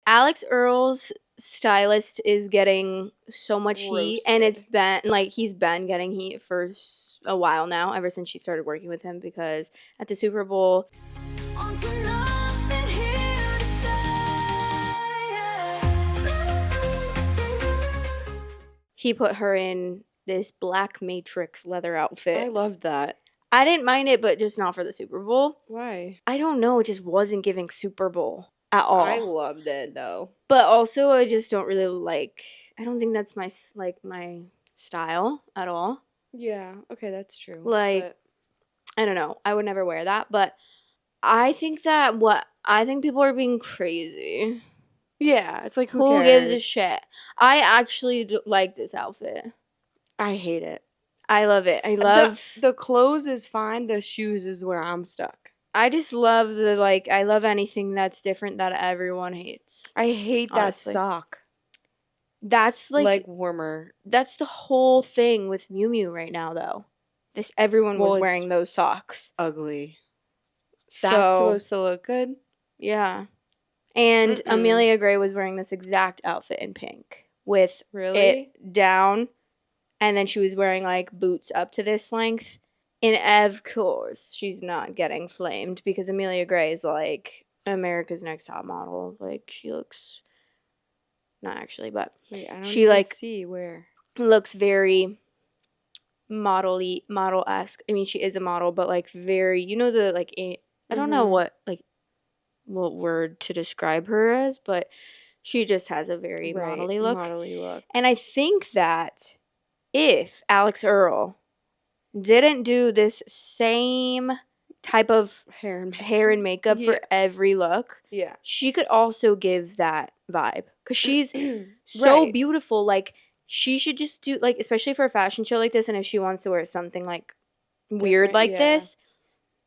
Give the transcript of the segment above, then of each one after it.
Alix Earle's stylist is getting so much heat, and it's been like he's been getting heat for a while now, ever since she started working with him, because at the Super Bowl he put her in this black Matrix leather outfit. I loved that. I didn't mind it, but just not for the Super Bowl. Why? I don't know. It just wasn't giving Super Bowl at all. I loved it, though. But also, I just don't really like... I don't think that's my style at all. Yeah. Okay, that's true. Like, I don't know. I would never wear that. But I think I think people are being crazy. Yeah. It's like, who gives a shit? I actually like this outfit. I hate it. I love it. I love... The clothes is fine. The shoes is where I'm stuck. I just love I love anything that's different that everyone hates. I hate honestly. That sock. That's like warmer. That's the whole thing with Miu Miu right now, though. Everyone was wearing those socks. Ugly. That's supposed to look good? Yeah. And Amelia Gray was wearing this exact outfit in pink with it down. And then she was wearing, like, boots up to this length. And, of course, she's not getting flamed because Amelia Gray is, like, America's Next Top Model. Like, she looks... Not actually, but... Wait, I don't even see where. Looks very model-esque. I mean, she is a model, but, like, very... You know the, like... I don't know what word to describe her as, but she just has a very model-y look. And I think that... if Alix Earle didn't do this same type of hair and makeup for every look, she could also give that vibe. Because she's so beautiful. Like, she should just do, like, especially for a fashion show like this, and if she wants to wear something, like, weird like this,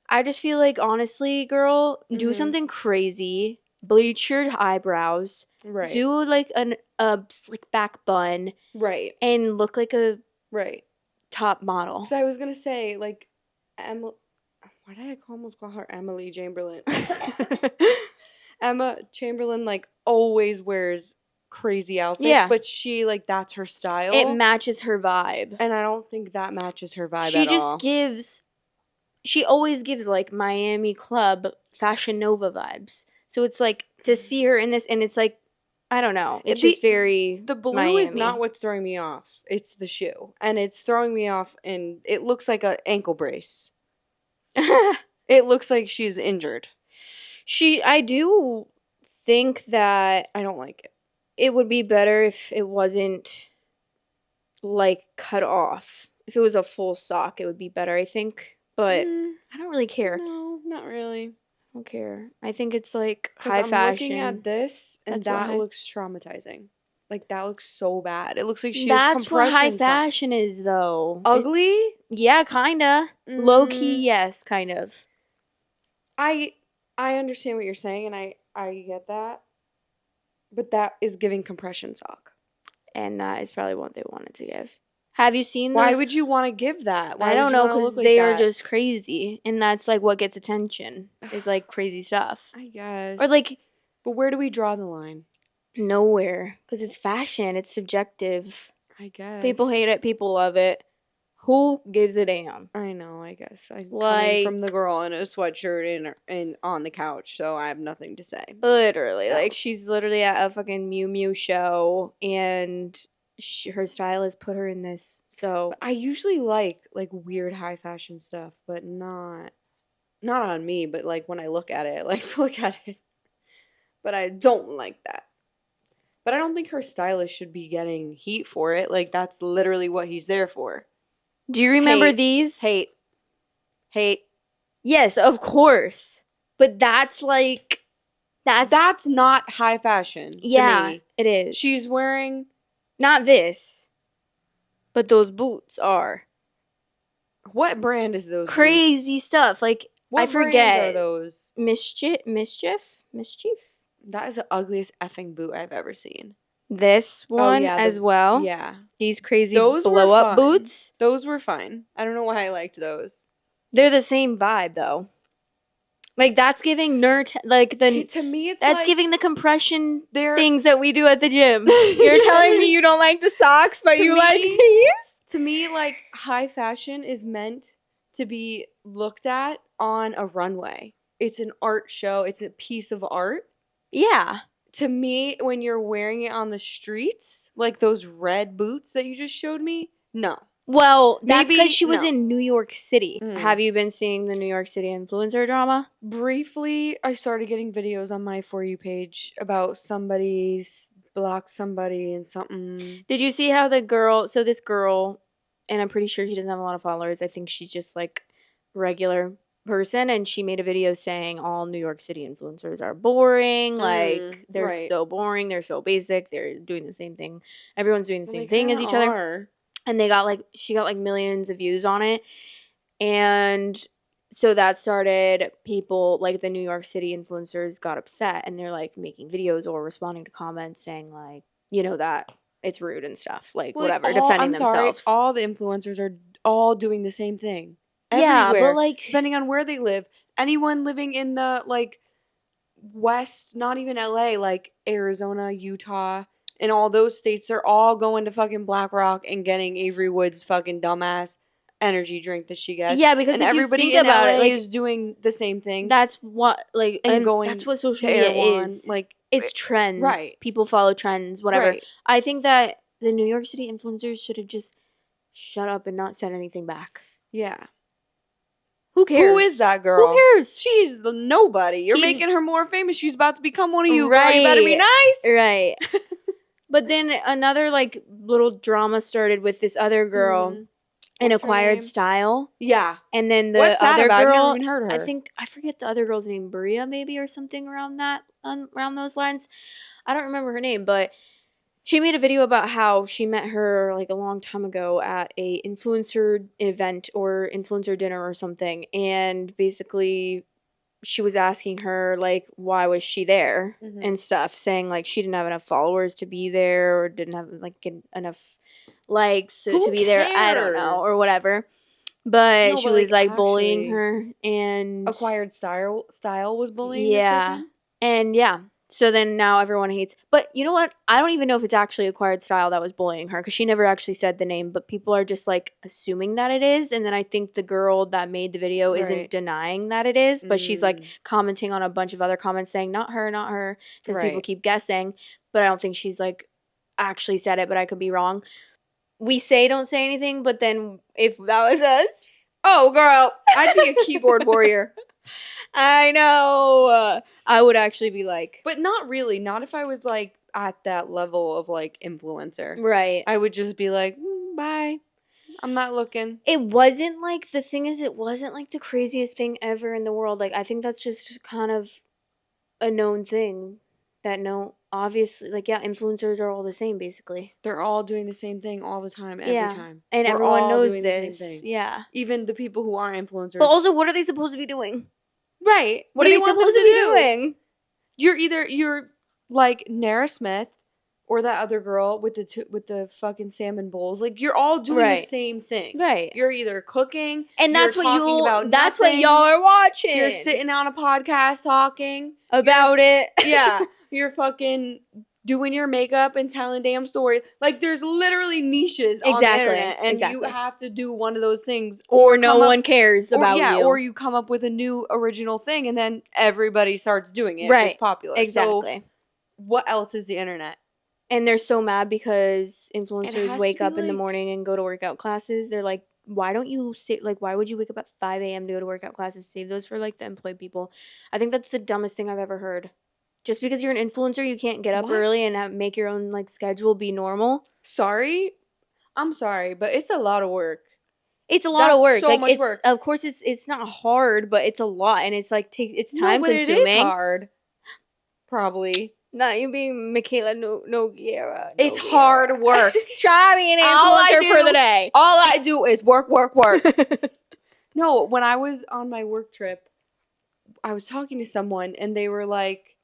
I just feel like, honestly, girl, do something crazy. Bleach your eyebrows. Do, like, a slick back bun. And look like a top model. Because I was going to say, like, why did I almost call her Emily Chamberlain? Emma Chamberlain, like, always wears crazy outfits, but she, like, that's her style. It matches her vibe. And I don't think that matches her vibe at all. She always gives, like, Miami Club Fashion Nova vibes. So it's, like, to see her in this, and it's, like, I don't know. It's just very The blue Miami. Is not what's throwing me off. It's the shoe. And it's throwing me off, and it looks like an ankle brace. It looks like she's injured. I do think that... I don't like it. It would be better if it wasn't, like, cut off. If it was a full sock, it would be better, I think. But I don't really care. No, not really. I don't care. I think it's, like, high fashion. I'm looking at this, and that looks traumatizing. Like, that looks so bad. It looks like she has compression. That's what high fashion is, though. Ugly? Yeah, kinda. Low-key, yes, kind of. I understand what you're saying, and I get that. But that is giving compression sock. And that is probably what they wanted to give. Have you seen those? Why would you want to give that? I don't know, because they are just crazy. And that's, like, what gets attention is, like, crazy stuff. I guess. Or, like... But where do we draw the line? Nowhere. Because it's fashion. It's subjective. I guess. People hate it. People love it. Who gives a damn? I know, I guess. Coming from the girl in a sweatshirt and on the couch, so I have nothing to say. Literally. Like, she's literally at a fucking Miu Miu show, and... her stylist put her in this, so... But I usually like weird high fashion stuff, but not on me, but, like, when I look at it, I like to look at it. But I don't like that. But I don't think her stylist should be getting heat for it. Like, that's literally what he's there for. Do you remember these? Hate. Yes, of course. But that's, like... That's not high fashion to me. It is. She's wearing... Not this, but those boots are. What brand is those? Crazy boots? Stuff. Like, what I forget. Brands are those? Mischief. That is the ugliest effing boot I've ever seen. This one as well. Yeah. These crazy blow-up boots. Those were fine. I don't know why I liked those. They're the same vibe, though. Like, that's giving nerd, like, to me, it's that's like, giving the compression things that we do at the gym. You're telling me you don't like the socks, but you like these? To me, like, high fashion is meant to be looked at on a runway. It's an art show. It's a piece of art. Yeah. To me, when you're wearing it on the streets, like those red boots that you just showed me, no. Well, that's because she was in New York City. Have you been seeing the New York City influencer drama? Briefly, I started getting videos on my For You page about somebody's blocked somebody and something. Did you see how this girl, and I'm pretty sure she doesn't have a lot of followers. I think she's just like regular person, and she made a video saying all New York City influencers are boring. Like, they're so boring. They're so basic. They're doing the same thing. Everyone's doing the same thing as each other. And she got like millions of views on it. And so that started people, like the New York City influencers got upset, and they're like making videos or responding to comments saying like, that it's rude and stuff, like whatever, defending themselves. All the influencers are all doing the same thing. Yeah, everywhere, but like depending on where they live. Anyone living in the like West, not even LA, like Arizona, Utah, and all those states, they're all going to fucking Black Rock and getting Avery Wood's fucking dumbass energy drink that she gets. Yeah, because and if everybody you think in about LA it, like, is doing the same thing. That's what and going that's what social media is. Like, it's trends. Right. People follow trends, whatever. Right. I think that the New York City influencers should have just shut up and not said anything back. Yeah. Who cares? Who is that girl? Who cares? She's the nobody. You're making her more famous. She's about to become one of you. Right. Girl, you better be nice. Right. But then another like little drama started with this other girl in Acquired Style. Yeah. And then the other girl, I've never even heard of her. I forget the other girl's name, Bria maybe, or something around those lines. I don't remember her name, but she made a video about how she met her like a long time ago at a influencer event or influencer dinner or something, and basically she was asking her like why was she there and stuff, saying like she didn't have enough followers to be there or didn't have like enough likes to be there. I don't know, or whatever. But she was like bullying her, and Acquired Style was bullying this person? And so then now everyone hates. But you know what? I don't even know if it's actually Acquired Style that was bullying her, because she never actually said the name, but people are just like assuming that it is. And then I think the girl that made the video isn't denying that it is, but she's like commenting on a bunch of other comments saying not her, because people keep guessing. But I don't think she's like actually said it, but I could be wrong. We say don't say anything, but then if that was us, oh girl, I'd be a keyboard warrior. I know. I would actually be like, but not really. Not if I was like at that level of like influencer. Right. I would just be like, bye. I'm not looking. It wasn't like, the thing is, it wasn't like the craziest thing ever in the world. Like, I think that's just kind of a known thing that obviously, like, influencers are all the same, basically. They're all doing the same thing all the time, every time. And everyone knows this. Yeah. Even the people who aren't influencers. But also, what are they supposed to be doing? Right. What are you supposed to be doing? You're like Nara Smith or that other girl with the fucking salmon bowls. Like, you're all doing the same thing. Right. You're either cooking, and that's what y'all are watching. You're sitting on a podcast talking about it. Yeah. You're fucking doing your makeup and telling damn stories. Like, there's literally niches on the internet, and you have to do one of those things, or no one cares about you. Or you come up with a new original thing, and then everybody starts doing it. Right. It's popular. Exactly. So what else is the internet? And they're so mad because influencers wake up in the morning and go to workout classes. They're like, why don't you why would you wake up at 5 a.m. to go to workout classes? Save those for like the employed people. I think that's the dumbest thing I've ever heard. Just because you're an influencer, you can't get up early and make your own like schedule be normal. Sorry, I'm sorry, but it's a lot of work. It's a lot of work. So much work. Of course, it's not hard, but it's a lot, and it's like it's time consuming. It is hard. Probably. Not you being Michaela Noguera. It's hard work. Try being an influencer for the day. All I do is work. No, when I was on my work trip, I was talking to someone, and they were like,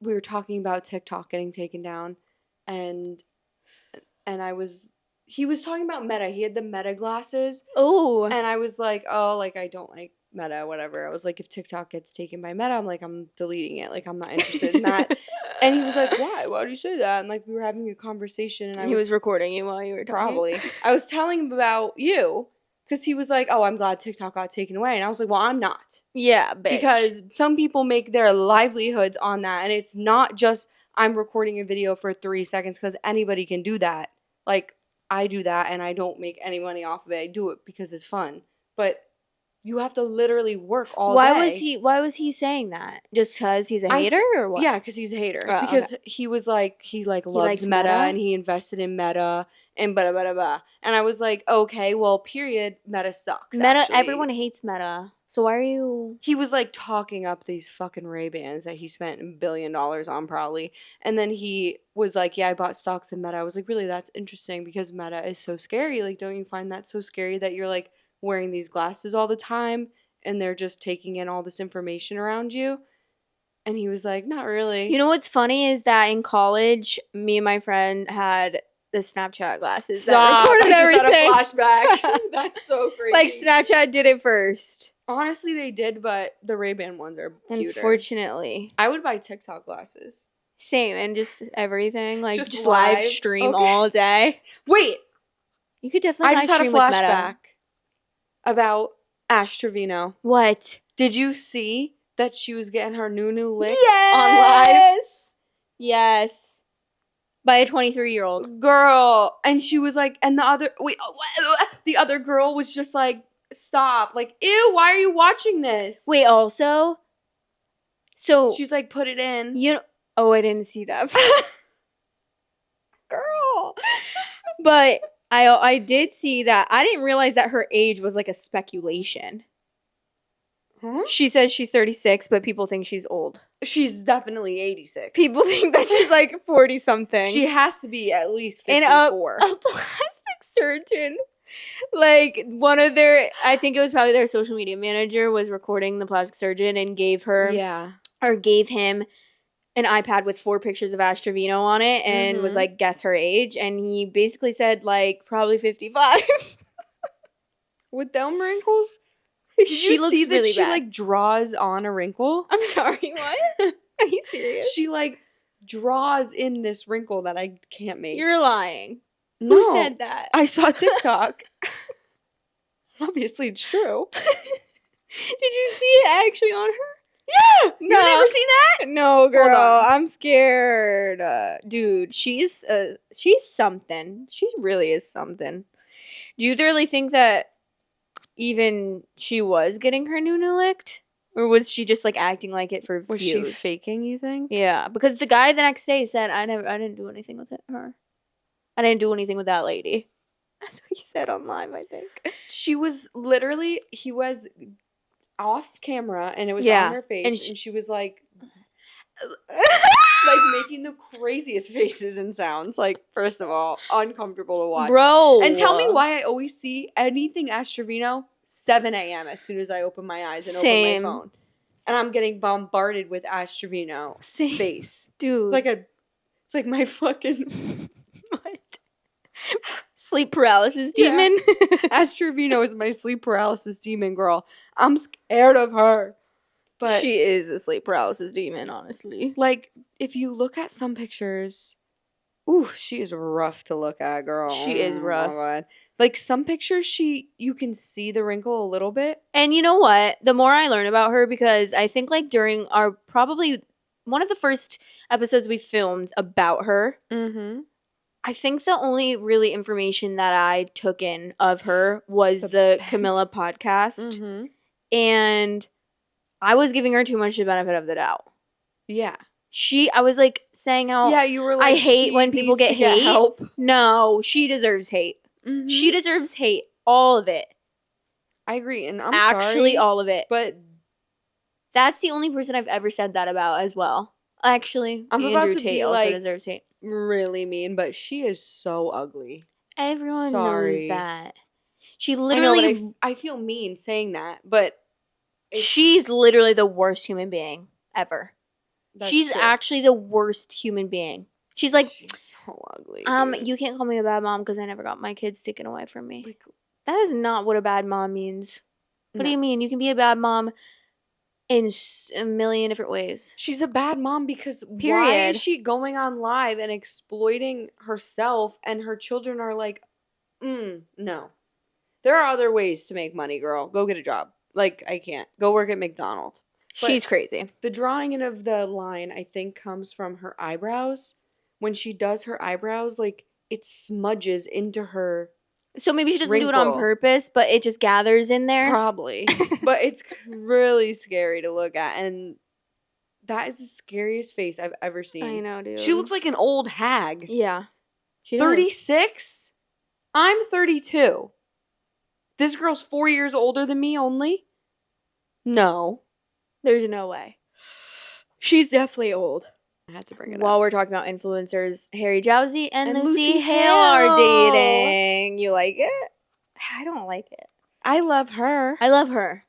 we were talking about TikTok getting taken down, and he was talking about Meta. He had the Meta glasses. Oh. And I was like, oh, like, I don't like Meta, whatever. I was like, if TikTok gets taken by Meta, I'm like, I'm deleting it. Like, I'm not interested in that. And he was like, why? Why do you say that? And like, we were having a conversation, and he was recording you while you were talking. Probably. I was telling him about you, because he was like, oh, I'm glad TikTok got taken away. And I was like, well, I'm not. Yeah, bitch. Because some people make their livelihoods on that, and it's not just I'm recording a video for 3 seconds, because anybody can do that. Like, I do that, and I don't make any money off of it. I do it because it's fun. But you have to literally work all day. Why was he saying that? Just because he's a hater or what? Yeah, because he's a hater. Oh, because he was like, he loves Meta, and he invested in Meta and blah, blah, blah, blah. And I was like, okay, well, period, Meta sucks, actually. Everyone hates Meta. So why are you... He was like talking up these fucking Ray-Bans that he spent $1 billion on probably. And then he was like, yeah, I bought stocks in Meta. I was like, really, that's interesting because Meta is so scary. Like, don't you find that so scary that you're like wearing these glasses all the time and they're just taking in all this information around you? And he was like, not really. You know what's funny is that in college, me and my friend had the Snapchat glasses that recorded everything. I just had a flashback. That's so crazy. Like, Snapchat did it first. Honestly, they did, but the Ray-Ban ones are cuter. Unfortunately. I would buy TikTok glasses. Same, and just everything. Like, just live stream all day. Wait! You could definitely live stream with Meta. I just had a flashback about Ash Trevino. What? Did you see that she was getting her new lick on live? Yes. By a 23-year-old. Girl. And she was like, and the other girl was just like, stop. Like, ew, why are you watching this? Wait, also? So. She's like, put it in. Oh, I didn't see that. Girl. But I did see that. I didn't realize that her age was like a speculation. Huh? She says she's 36, but people think she's old. She's definitely 86. People think that she's like 40-something. She has to be at least 54. And a plastic surgeon, like one of their, I think it was probably their social media manager, was recording the plastic surgeon and gave him an iPad with 4 pictures of Ash Trevino on it and was like, guess her age. And he basically said like probably 55. With them wrinkles? Did you see that really she bad. Like draws on a wrinkle? I'm sorry, what? Are you serious? She like draws in this wrinkle that I can't make. You're lying. No, who said that? I saw TikTok. Obviously, it's true. Did you see it actually on her? Yeah! No. You've never seen that? No, girl. I'm scared. Dude, she's something. She really is something. Do you really think that even she was getting her new licked? Or was she just like acting like it for views? Was she faking, you think? Yeah, because the guy the next day said, I didn't do anything with her. I didn't do anything with that lady. That's what he said on live, I think. She was literally, he was off camera and it was on her face and she was like making the craziest faces and sounds. Like, first of all, uncomfortable to watch. Bro. And tell me why I always see anything Ash Trevino 7 a.m. as soon as I open my eyes and open my phone. And I'm getting bombarded with Ash Trevino face. Dude. It's like my fucking what? Sleep paralysis demon? Yeah. Ash Trevino is my sleep paralysis demon, girl. I'm scared of her. But she is a sleep paralysis demon, honestly. Like, if you look at some pictures, ooh, she is rough to look at, girl. She is rough. Oh my God. Like, some pictures, you can see the wrinkle a little bit. And you know what? The more I learn about her, because I think, like, during our probably one of the first episodes we filmed about her, I think the only really information that I took in of her was the Camilla podcast. And I was giving her too much the benefit of the doubt. Yeah. I was like saying how you were like, I hate when people get hate. Help. No, she deserves hate. She deserves hate. All of it. I agree. And I'm actually sorry, all of it. But that's the only person I've ever said that about as well. Actually, I'm Andrew about to Tate be also like deserves hate. Really mean, but she is so ugly. Everyone knows that. She literally. I know, but I feel mean saying that, but she's literally the worst human being ever. She's true. Actually the worst human being. She's like, she's so ugly. You can't call me a bad mom because I never got my kids taken away from me. That is not what a bad mom means. What do you mean? You can be a bad mom in a million different ways. She's a bad mom because Period. Why is she going on live and exploiting herself and her children are like, no. There are other ways to make money, girl. Go get a job. Like, I can't. Go work at McDonald's. She's crazy. The drawing in of the line, I think, comes from her eyebrows. When she does her eyebrows, like, it smudges into her So maybe she doesn't do it on purpose, but it just gathers in there? Probably. But it's really scary to look at. And that is the scariest face I've ever seen. I know, dude. She looks like an old hag. Yeah. She 36? I'm 32. This girl's 4 years older than me only? No. There's no way. She's definitely old. I had to bring it up. While we're talking about influencers, Jowsey and Lucy Hale are dating. You like it? I don't like it. I love her. I love her.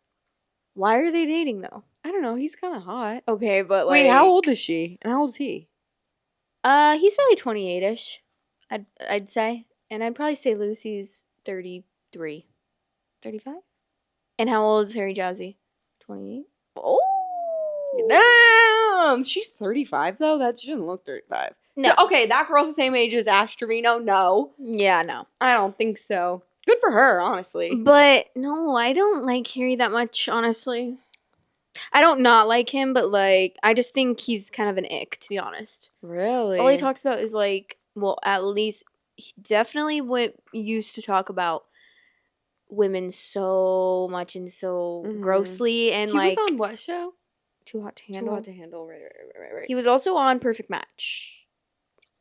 Why are they dating, though? I don't know. He's kind of hot. Okay, but like... Wait, how old is she? And how old is he? He's probably 28-ish, I'd say. And I'd probably say Lucy's 33. 35? And how old is Jowsey? 28? Oh! Damn! She's 35, though? That shouldn't look 35. No. So, okay, that girl's the same age as Ash Trevino? No. Yeah, no. I don't think so. Good for her, honestly. But, no, I don't like Harry that much, honestly. I don't not like him, but, like, I just think he's kind of an ick, to be honest. Really? All he talks about is, like, well, at least he definitely used to talk about women so much and so grossly. And, he was on what show? Too Hot to Handle. Too Hot to Handle, right. He was also on Perfect Match.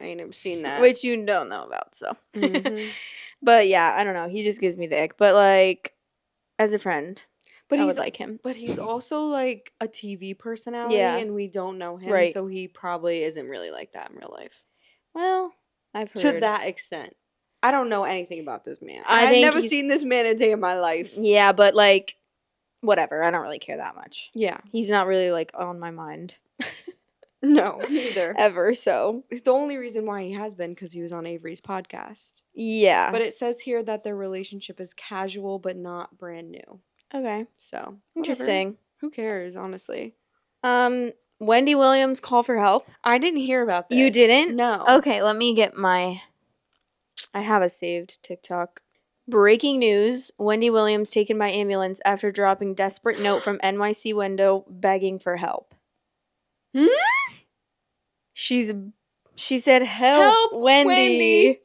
I ain't never seen that. Which you don't know about, so. But, yeah, I don't know. He just gives me the ick. But, like, as a friend, I would like him. But he's also, like, a TV personality, and we don't know him, right. So he probably isn't really like that in real life. Well, I've heard. To that extent. I don't know anything about this man. I've never seen this man a day in my life. Yeah, but, like, whatever. I don't really care that much. Yeah. He's not really, like, on my mind. No, neither. Ever, so. The only reason why he has been because he was on Avery's podcast. Yeah. But it says here that their relationship is casual but not brand new. Okay. So. Interesting. Whatever. Who cares, honestly? Wendy Williams call for help. I didn't hear about this. You didn't? No. Okay, let me get I have a saved TikTok. Breaking news. Wendy Williams taken by ambulance after dropping desperate note from NYC window begging for help. She said, help Wendy.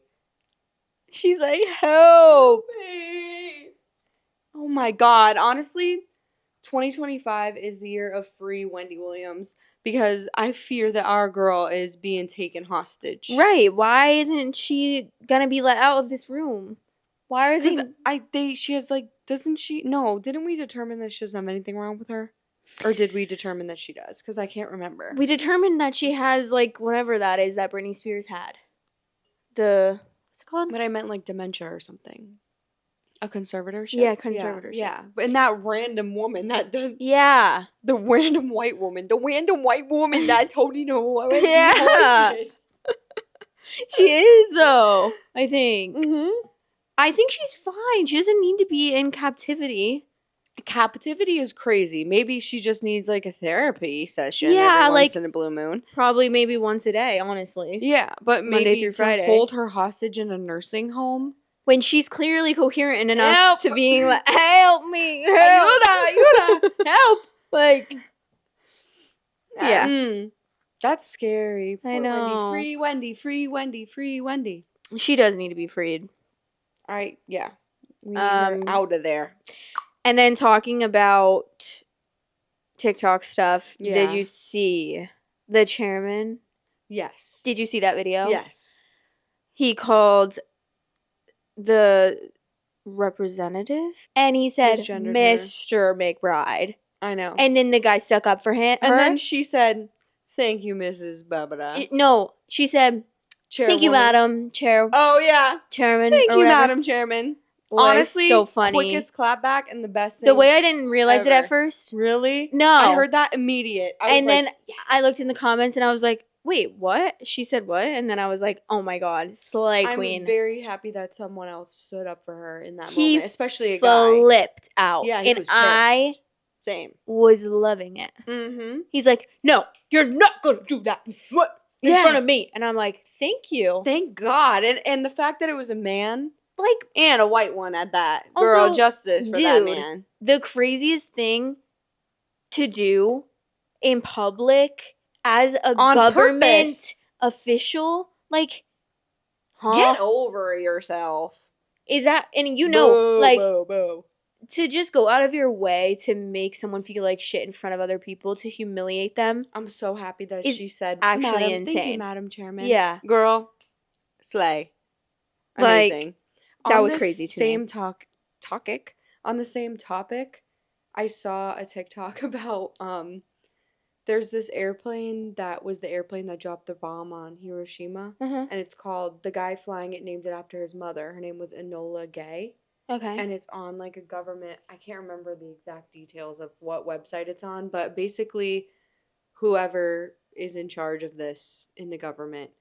She's like, help me. Oh my God. Honestly, 2025 is the year of free Wendy Williams because I fear that our girl is being taken hostage. Right. Why isn't she gonna be let out of this room? Why are they? She has like, doesn't she? No, didn't we determine that she doesn't have anything wrong with her? Or did we determine that she does? Because I can't remember. We determined that she has, like, whatever that is that Britney Spears had. What's it called? But I meant, like, dementia or something. A conservatorship? Yeah, conservatorship. Yeah. And that random woman that does... Yeah. The random white woman. The random white woman that totally know. Yeah. She is, though, I think. Mm-hmm. I think she's fine. She doesn't need to be in captivity. Captivity is crazy. Maybe she just needs like a therapy session every once in a blue moon. Probably maybe once a day, honestly. Yeah, but Monday maybe through Friday. hold her hostage in a nursing home. When she's clearly coherent enough to being like, help me, help. Ayuda, help. Like, yeah. That's scary. I know. Free Wendy, free Wendy, free Wendy. She does need to be freed. Yeah. We need her out of there. And then talking about TikTok stuff, yeah. Did you see the chairman? Yes. Did you see that video? Yes. He called the representative and he said, Mr. McBride. I know. And then the guy stuck up for him. And then she said, thank you, Mrs. Babada. No, she said, thank you, Madam Chair. Oh, yeah. Chairman. Thank you, Madam Chairman. Honestly, so funny. Quickest clapback and the best thing. The way I didn't realize it at first. Really? No. I heard that immediate. I looked in the comments and I was like, wait, what? She said what? And then I was like, oh my God, slay queen. I'm very happy that someone else stood up for her in that He moment, especially a guy. flipped out. Yeah, he and was pissed. I Same. was loving it. Mm-hmm. He's like, no, you're not going to do that. What? In front of me. And I'm like, thank you. Thank God. And the fact that it was a man, like, and a white one at that. Also, Girl, justice for that man. The craziest thing to do in public as a government official, like, huh? Get over yourself. Is that, and you know, like, to just go out of your way to make someone feel like shit in front of other people, to humiliate them. I'm so happy that she said, actually insane. Thank you, Madam Chairman. Yeah. Girl, slay. Amazing. Like, that was crazy to me. On the same topic, I saw a TikTok about, there's this airplane that was the airplane that dropped the bomb on Hiroshima. Uh-huh. And it's called, the guy flying it named it after his mother. Her name was Enola Gay. Okay. And it's on like a government, I can't remember the exact details of what website it's on, but basically whoever is in charge of this in the government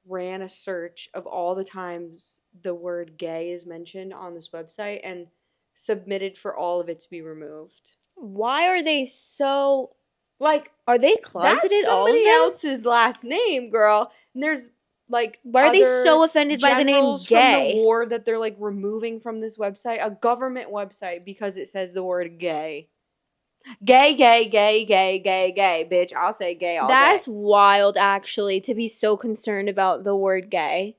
ran a search of all the times the word gay is mentioned on this website and submitted for all of it to be removed. Why are they so, like, are they closeted? That's somebody else's last name, girl. And there's like, why are they so offended by the name gay? From the war that they're like removing from this website, a government website, because it says the word gay. Gay, gay, gay, gay, gay, gay, bitch. I'll say gay all day. That's wild, actually, to be so concerned about the word gay.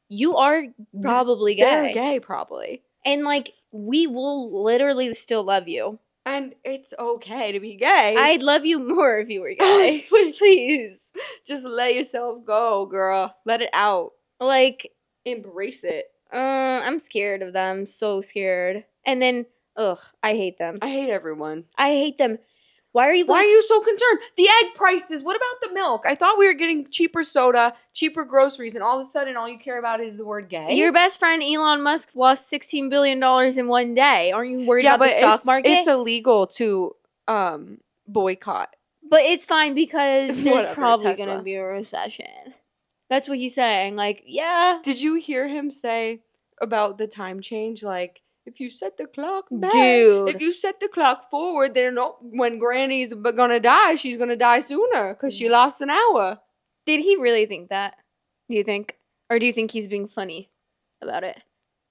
You are probably gay. They're gay, probably. And like, we will literally still love you. And it's okay to be gay. I'd love you more if you were gay. Honestly, please. Just let yourself go, girl. Let it out. Like, embrace it. I'm scared of them. So scared. And then, ugh, I hate them. I hate everyone. I hate them. Why are you so concerned? The egg prices. What about the milk? I thought we were getting cheaper soda, cheaper groceries, and all of a sudden all you care about is the word gay? Your best friend Elon Musk lost $16 billion in one day. Aren't you worried about the stock market? It's illegal to boycott. But it's fine because there's probably going to be a recession. That's what he's saying. Like, yeah. Did you hear him say about the time change? Like, if you set the clock back, dude. If you set the clock forward, then when Granny's gonna die, she's gonna die sooner because she lost an hour. Did he really think that? Do you think? Or do you think he's being funny about it?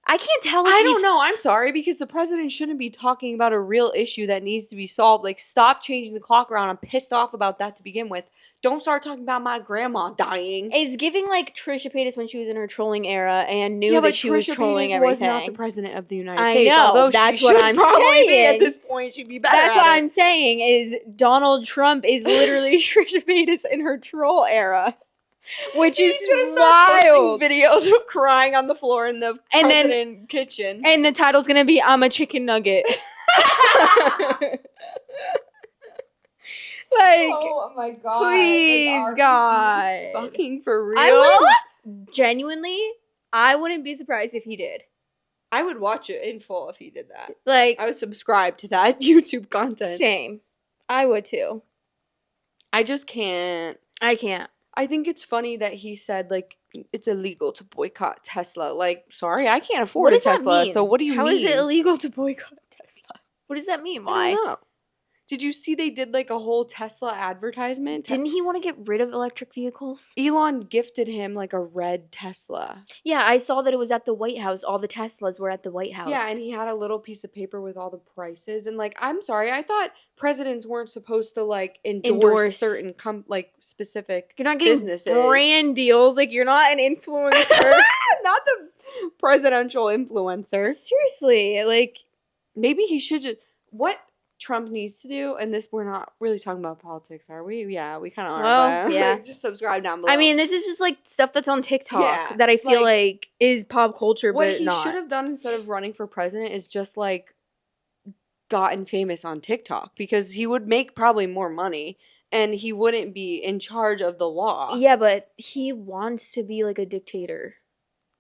I can't tell. I don't know. I'm sorry, because the president shouldn't be talking about a real issue that needs to be solved. Like, stop changing the clock around. I'm pissed off about that to begin with. Don't start talking about my grandma dying. It's giving like Trisha Paytas when she was in her trolling era and knew that she was trolling everything. Was not the president of the United States. I know. That's what I'm saying. At this point, she'd be better. That's what I'm saying. Is Donald Trump is literally Trisha Paytas in her troll era. Which is wild. Videos of crying on the floor in the president kitchen. And the title's gonna be "I'm a chicken nugget." Like, oh my god! Please, like, God, fucking for real. Genuinely, I wouldn't be surprised if he did. I would watch it in full if he did that. Like, I would subscribe to that YouTube content. Same, I would too. I just can't. I can't. I think it's funny that he said, like, it's illegal to boycott Tesla. Like, sorry, I can't afford a Tesla, so what do you mean? How is it illegal to boycott Tesla? What does that mean? Why? I don't know. Did you see they did, like, a whole Tesla advertisement? Didn't he want to get rid of electric vehicles? Elon gifted him, like, a red Tesla. Yeah, I saw that it was at the White House. All the Teslas were at the White House. Yeah, and he had a little piece of paper with all the prices. And, like, I'm sorry, I thought presidents weren't supposed to, like, endorse certain, specific You're not getting businesses. Brand deals. Like, you're not an influencer. Not the presidential influencer. Seriously, like, maybe he should just... What Trump needs to do, and this, we're not really talking about politics, are we? Yeah, we kind of are. Well, yeah. Just subscribe down below. I mean, this is just like stuff that's on TikTok that I feel like is pop culture, but not. What he should have done instead of running for president is just like gotten famous on TikTok, because he would make probably more money and he wouldn't be in charge of the law. Yeah, but he wants to be like a dictator.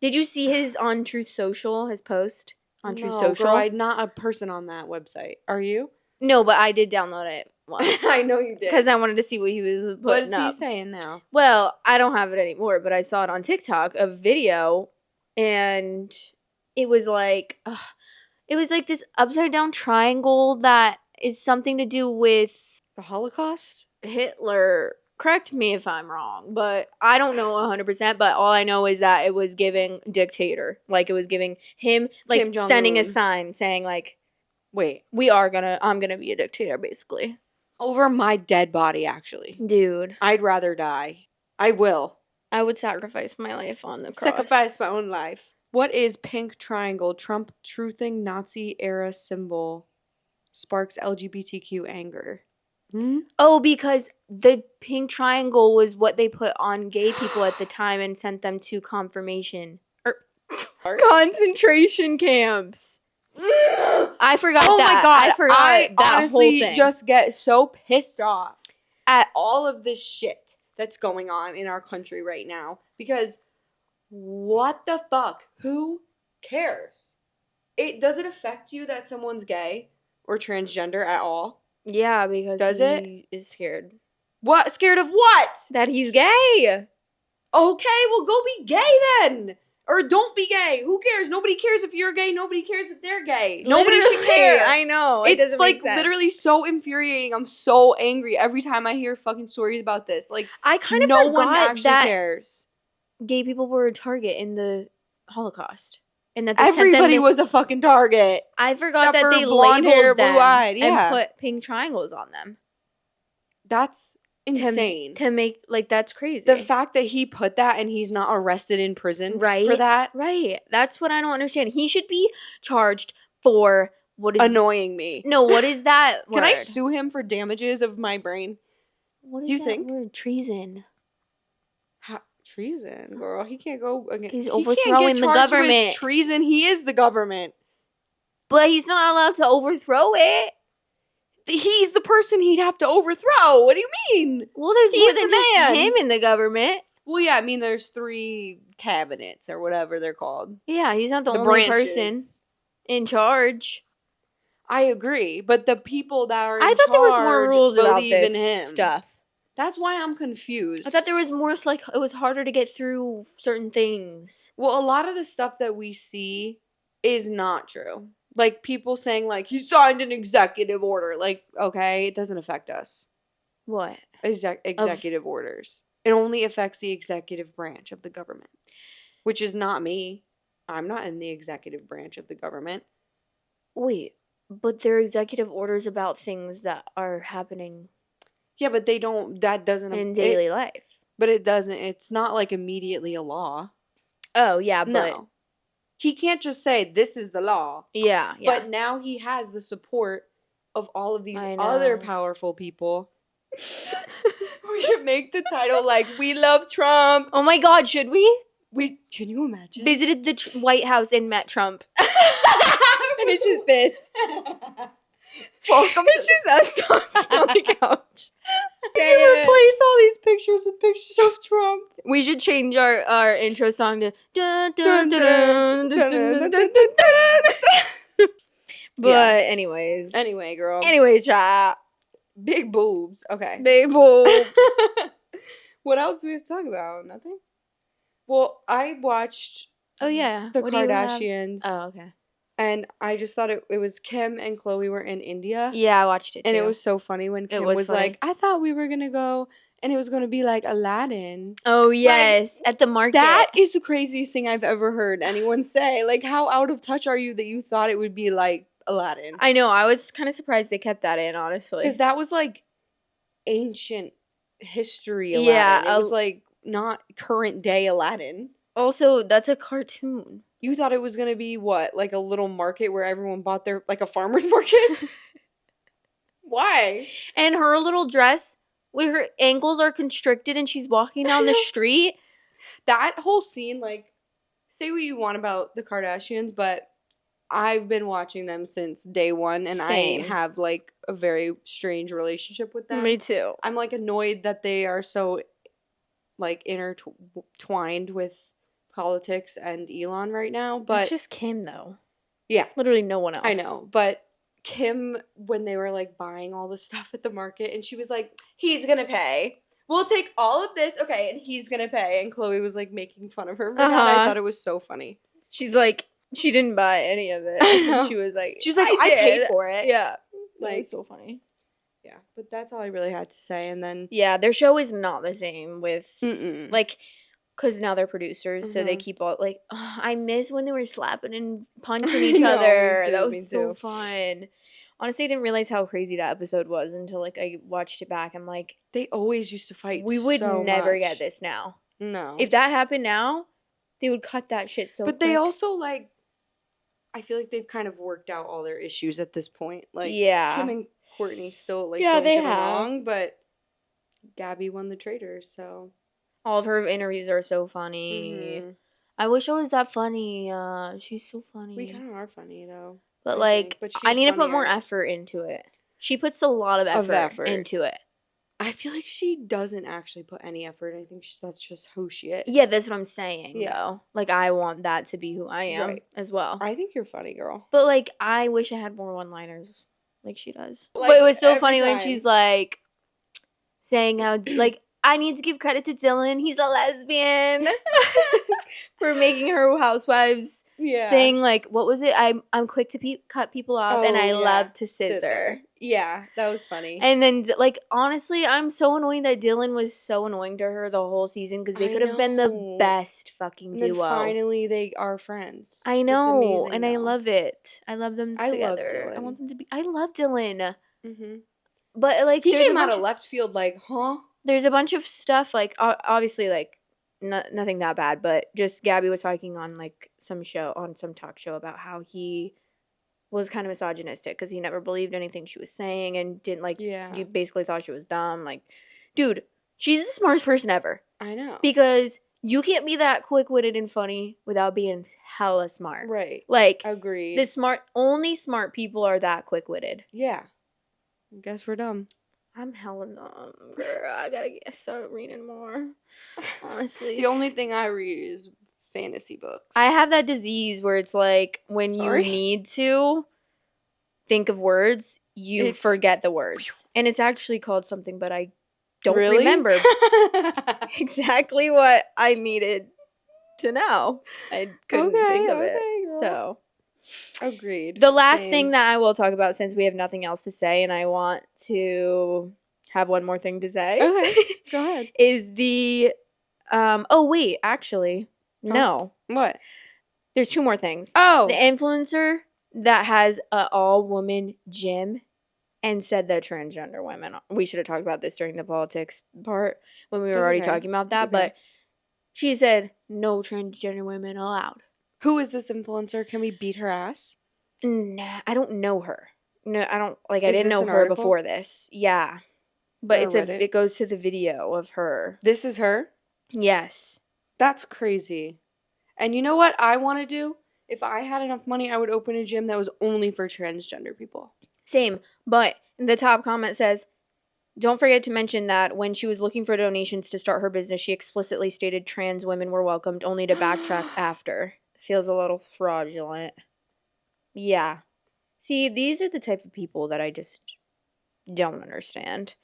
Did you see his on Truth Social, his post on Truth Social? Girl, I'm not a person on that website. Are you? No, but I did download it. once. I know you did. Because I wanted to see what he was putting up. What is he saying now? Well, I don't have it anymore, but I saw it on TikTok, a video, and it was like this upside down triangle that is something to do with The Holocaust? Hitler. Correct me if I'm wrong, but I don't know 100%, but all I know is that it was giving dictator. Like, it was giving him, like, sending a sign saying, like, wait, I'm gonna be a dictator, basically. Over my dead body, actually. Dude. I'd rather die. I will. I would sacrifice my life on the cross. Sacrifice my own life. What is pink triangle? Trump truthing Nazi era symbol sparks LGBTQ anger. Oh, because the pink triangle was what they put on gay people at the time and sent them to confirmation. Concentration camps. I forgot that. Oh my god. I forgot I that honestly whole thing. just get so pissed off at all of this shit that's going on in our country right now. Because what the fuck? Who cares? Does it affect you that someone's gay or transgender at all? Yeah, because he is scared. What? Scared of what? That he's gay. Okay, well go be gay then. Or don't be gay. Who cares? Nobody cares if you're gay. Nobody cares if they're gay. Nobody should care. I know. It's like literally so infuriating. I'm so angry every time I hear fucking stories about this. Like, I kind of no forgot one actually that cares. Gay people were a target in the Holocaust. And that everybody was a fucking target. I forgot that they blonde labeled hair, them blue-eyed. and put pink triangles on them. That's insane. To make, like, that's crazy. The fact that he put that and he's not arrested in prison for that. Right. That's what I don't understand. He should be charged for what is... annoying me. No, what is that word? Can I sue him for damages of my brain? What is that word? Treason. Treason, girl. He can't go against... He's overthrowing the government. With treason. He is the government. But he's not allowed to overthrow it. He's the person he'd have to overthrow. What do you mean? Well, there's more than just him in the government. Well, yeah, I mean, there's 3 cabinets or whatever they're called. Yeah, he's not the only person in charge. I agree, but the people that are I thought there was more rules about this stuff. That's why I'm confused. I thought there was more, like, it was harder to get through certain things. Well, a lot of the stuff that we see is not true. Like, people saying, like, he signed an executive order. Like, okay, it doesn't affect us. What? Executive orders. It only affects the executive branch of the government, which is not me. I'm not in the executive branch of the government. Wait, but they're executive orders about things that are happening. Yeah, but that doesn't... in daily life. But it's not, like, immediately a law. Oh, yeah, but... No. He can't just say, this is the law. Yeah. But now he has the support of all of these other powerful people. We could make the title, like, we love Trump. Oh my god, should we? Can you imagine? Visited the White House and met Trump. And it's just this. Welcome it's just us talking on the couch. Can you replace all these pictures with pictures of Trump? We should change our intro song to dun, dun, dun, dun, dun, dun, dun, dun, dun. But anyways. Anyway, girl. Anyways, child. Big boobs. Okay. Big boobs. What else do we have to talk about? Nothing? Well, I watched the Kardashians. Oh, okay. And I just thought it was Kim and Khloe were in India. Yeah, I watched it too. And it was so funny when Kim was like, I thought we were going to go and it was going to be like Aladdin. Oh, yes. Like, at the market. That is the craziest thing I've ever heard anyone say. Like, how out of touch are you that you thought it would be like Aladdin? I know. I was kind of surprised they kept that in, honestly. Because that was like ancient history Aladdin. Yeah. It was like not current day Aladdin. Also, that's a cartoon. You thought it was going to be what? Like a little market where everyone bought their, like a farmer's market? Why? And her little dress, where her ankles are constricted and she's walking down the street. That whole scene, like, say what you want about the Kardashians, but I've been watching them since day one and I have, like, a very strange relationship with them. Me too. I'm, like, annoyed that they are so, like, intertwined with politics and Elon right now, but it's just Kim though. Yeah, literally no one else. I know, but Kim, when they were like buying all the stuff at the market, and she was like, he's gonna pay. We'll take all of this, okay, and he's gonna pay. And Chloe was like making fun of her for that. I thought it was so funny. She's like, she didn't buy any of it. And she was like, I paid for it. Yeah. Like, that was so funny. Yeah, but that's all I really had to say. And then yeah, their show is not the same with like, because now they're producers, so they keep all like, oh, I miss when they were slapping and punching each other. That was so fun. Honestly, I didn't realize how crazy that episode was until like I watched it back. I'm like, they always used to fight. We would never get this now. No, if that happened now, they would cut that shit so. But they also like, I feel like they've kind of worked out all their issues at this point. Like, Kim and Courtney still like don't get along, but Gabby won the Traitors, so all of her interviews are so funny. I wish I was that funny. She's so funny. We kind of are funny though. But like, I need to put more effort into it. She puts a lot of effort into it. I feel like she doesn't actually put any effort. I think that's just who she is. Yeah, that's what I'm saying, though. Like, I want that to be who I am as well. I think you're funny, girl. But, like, I wish I had more one-liners like she does. Like, but it was so funny when she's, like, saying how, like, I need to give credit to Dylan. He's a lesbian. For making her housewives thing. Like, what was it? I'm quick to cut people off, and I love to scissor. Yeah, that was funny. And then, like, honestly, I'm so annoyed that Dylan was so annoying to her the whole season because they could have been the best fucking duo. And then finally, they are friends. I know, it's amazing, and I love it. I love them together. I want them to be. I love Dylan. But like, he came out of left field, like, huh? There's a bunch of stuff, like, obviously, like, nothing that bad, but just Gabby was talking on, like, some talk show about how he was kind of misogynistic because he never believed anything she was saying and didn't, like, you basically thought she was dumb. Like, dude, she's the smartest person ever. I know. Because you can't be that quick-witted and funny without being hella smart. Right. Like, agreed. Only smart people are that quick-witted. Yeah. I guess we're dumb. I'm hella dumb, girl. I gotta start reading more. Honestly. The only thing I read is fantasy books. I have that disease where it's like when you need to think of words, you forget the words. And it's actually called something, but I don't remember exactly what I needed to know. I couldn't think of it. Girl. So. Agreed. The last thing that I will talk about, since we have nothing else to say and I want to have one more thing to say. Okay, go ahead. Is the oh wait, actually no. What? There's two more things. Oh, the influencer that has an all-woman gym and said that transgender women. We should have talked about this during the politics part when we were already talking about that, but she said no transgender women allowed. Who is this influencer? Can we beat her ass? Nah, I don't know her. No, I don't like. I didn't know her before this. Yeah, but it goes to the video of her. This is her? Yes. That's crazy. And you know what I want to do? If I had enough money, I would open a gym that was only for transgender people. Same, but the top comment says, don't forget to mention that when she was looking for donations to start her business, she explicitly stated trans women were welcomed, only to backtrack after. Feels a little fraudulent. Yeah. See, these are the type of people that I just don't understand.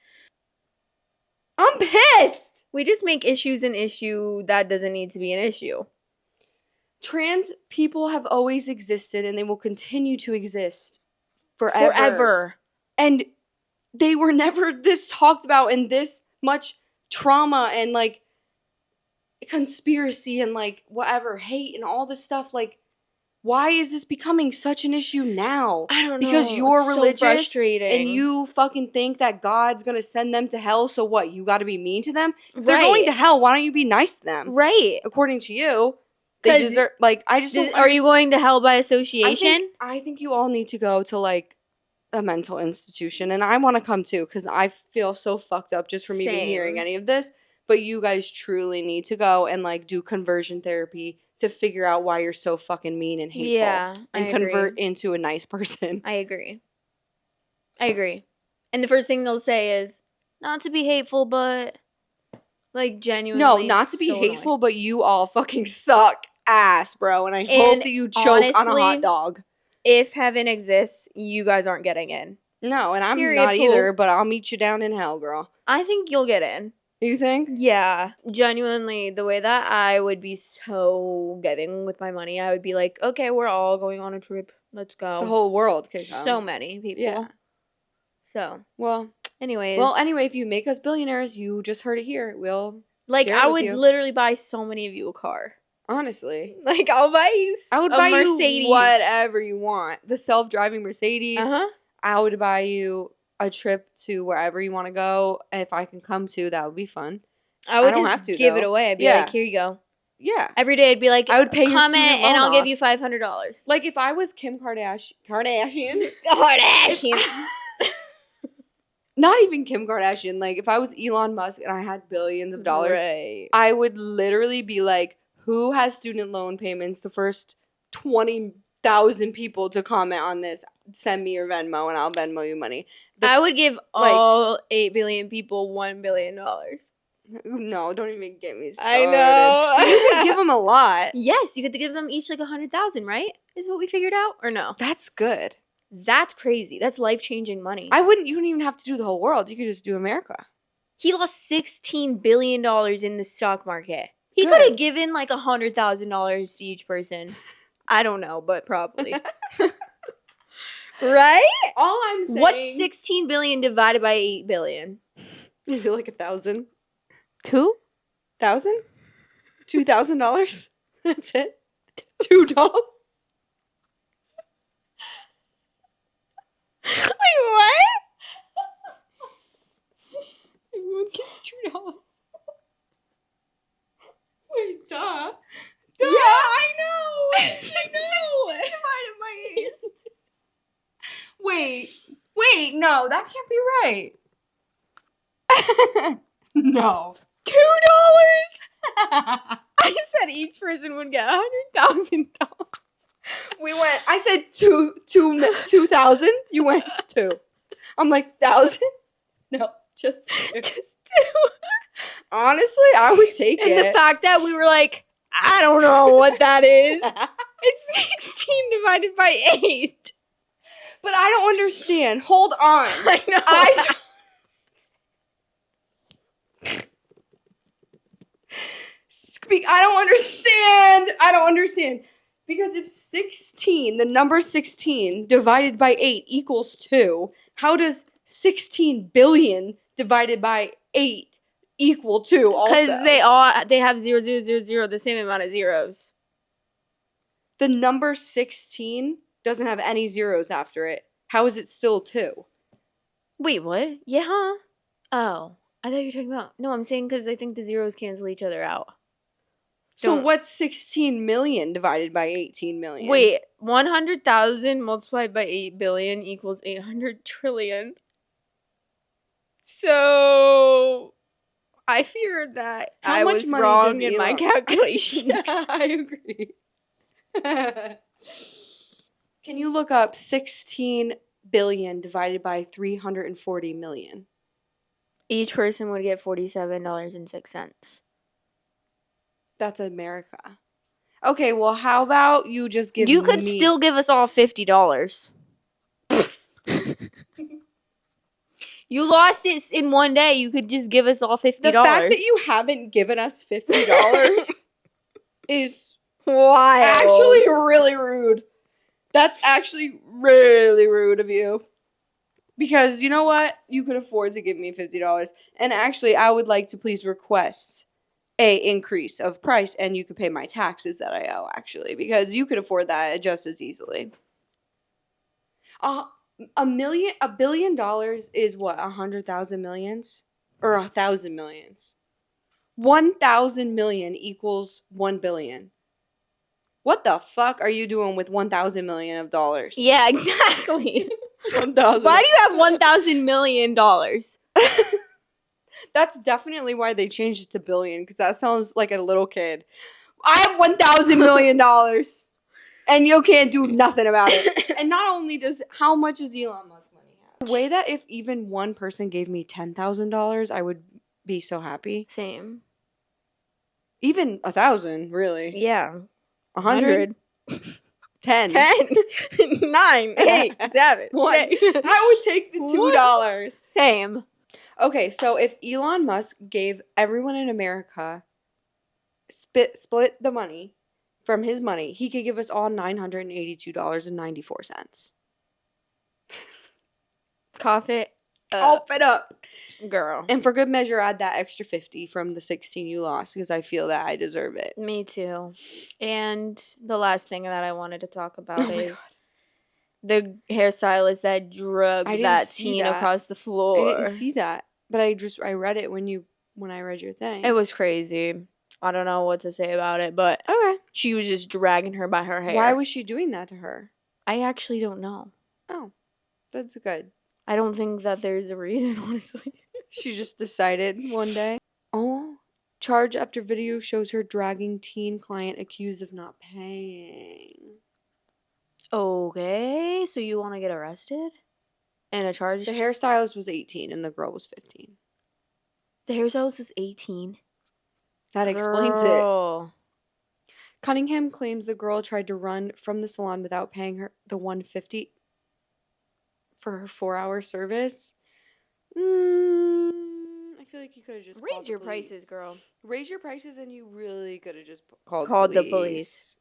I'm pissed! We just make issues an issue that doesn't need to be an issue. Trans people have always existed and they will continue to exist forever. Forever. And they were never this talked about and this much trauma and like conspiracy and like whatever, hate and all this stuff. Like, why is this becoming such an issue now? I don't know. Because you're religious so frustrating. And you fucking think that God's gonna send them to hell, so what? You gotta be mean to them? If they're going to hell, why don't you be nice to them? Right. According to you. They deserve, like, I just don't Are you going to hell by association? I think you all need to go to, like, a mental institution. And I want to come, too, because I feel so fucked up just from even hearing any of this. But you guys truly need to go and, like, do conversion therapy to figure out why you're so fucking mean and hateful. Yeah, and convert into a nice person. I agree. And the first thing they'll say is, not to be hateful, but... like, genuinely. No, not to be hateful, but you all fucking suck ass, bro. And I hope that you choke on a hot dog. if heaven exists, you guys aren't getting in. No, and I'm not either, but I'll meet you down in hell, girl. I think you'll get in. You think? Yeah. Genuinely, the way that I would be so giving with my money, I would be like, okay, we're all going on a trip. Let's go. The whole world could come. So many people. Yeah. So. Well, anyways. Well, anyway, if you make us billionaires, you just heard it here. We'll I would literally buy so many of you a car. Honestly. I'll buy you a Mercedes. You whatever you want. The self-driving Mercedes. Uh-huh. I would buy you a trip to wherever you want to go. And if I can come to, that would be fun. I would just give it away. I'd be like, here you go. Yeah. Every day I'd be like, I would pay comment and I'll give you $500. Like if I was Kim Kardashian. Not even Kim Kardashian. Like if I was Elon Musk and I had billions of dollars, I would literally be like, who has student loan payments? The first 20,000 people to comment on this, send me your Venmo and I'll Venmo you money. I would give all 8 billion people $1 billion. No, don't even get me started. I know. You could give them a lot. Yes, you could give them each like 100,000, right? Is what we figured out, or no? That's good. That's crazy. That's life-changing money. You wouldn't even have to do the whole world. You could just do America. He lost $16 billion in the stock market. He could have given like $100,000 to each person. I don't know, but probably. Right? All I'm saying. What's 16 billion divided by 8 billion? Is it like 1,000? 2,000? $2,000? That's it? $2? Wait, what? Everyone gets $2. Wait, duh. Yeah, I know. I know. Divided by 8. Wait, no, that can't be right. No. $2? I said each person would get $100,000. I said 2,000. You went 2. I'm like 1,000. No, just 2. Honestly, I would take it. And the fact that we were like, I don't know what that is. It's 16 divided by 8. But I don't understand. Hold on. I know. I don't understand. Because if 16, the number 16 divided by 8 equals 2, how does 16 billion divided by 8 equal 2 also? Because they have 0, 0, 0, 0, the same amount of zeros. The number 16 doesn't have any zeros after it. How is it still 2? Wait, what? Yeah, huh? Oh, I thought you were talking about... No, I'm saying because I think the zeros cancel each other out. So what's 16 million divided by 18 million? Wait, 100,000 multiplied by 8 billion equals 800 trillion. So I feared that I was wrong in my calculations. Yeah, I agree. Can you look up 16 billion divided by 340 million? Each person would get $47.06. That's America. Okay, well, how about you just give me... You could still give us all $50. You lost it in one day. You could just give us all $50. The fact that you haven't given us $50 is wild. Actually really rude. That's actually really rude of you. Because you know what? You could afford to give me $50. And actually, I would like to please request a increase of price, and you could pay my taxes that I owe, actually, because you could afford that just as easily. $1 billion is what, 100,000 millions? Or 1,000 millions? 1,000 million equals 1 billion. What the fuck are you doing with 1,000 million of dollars? Yeah, exactly. 1,000. Why do you have $1,000 million? That's definitely why they changed it to billion, because that sounds like a little kid. I have $1,000 million, and you can't do nothing about it. And not only how much does Elon Musk money have? The way that if even one person gave me $10,000, I would be so happy. Same. Even 1,000, really. Yeah. 100. 10. 10, 9, 8, 7, 1. 6. I would take the $2. Same. Okay, so if Elon Musk gave everyone in America split the money from his money, he could give us all $982.94. Cough it up. Cough it up. Girl. And for good measure, add that extra 50 from the 16 you lost because I feel that I deserve it. Me too. And the last thing that I wanted to talk about is the hairstylist that drugged that teen across the floor. I didn't see that, but I read it when I read your thing. It was crazy. I don't know what to say about it, but okay, she was just dragging her by her hair. Why was she doing that to her? I actually don't know. Oh, that's good. I don't think that there's a reason, honestly. She just decided one day. Oh, charge after video shows her dragging teen client accused of not paying. Okay, so you want to get arrested? And a charge? The hairstylist was 18 and the girl was 15. The hairstylist was 18? That explains it. Cunningham claims the girl tried to run from the salon without paying her the $150 for her 4-hour service. I feel like you could have just raise your prices, girl. Raise your prices, and you really could have just called the police.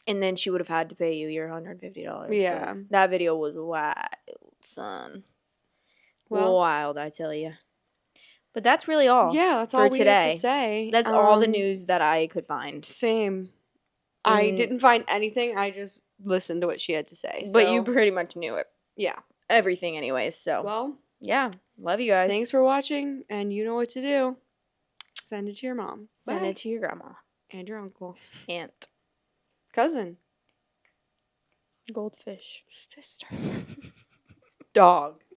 And then she would have had to pay you your $150. Yeah. That video was wild, son. Well, wild, I tell you. But that's really all. Yeah, that's all we have to say. That's all the news that I could find. Same. I didn't find anything. I just listened to what she had to say. But you pretty much knew it. Yeah. Everything anyways, so. Well. Yeah. Love you guys. Thanks for watching, and you know what to do. Send it to your mom. Send it to your grandma. And your uncle. Aunt. Cousin. Goldfish. Sister. Dog.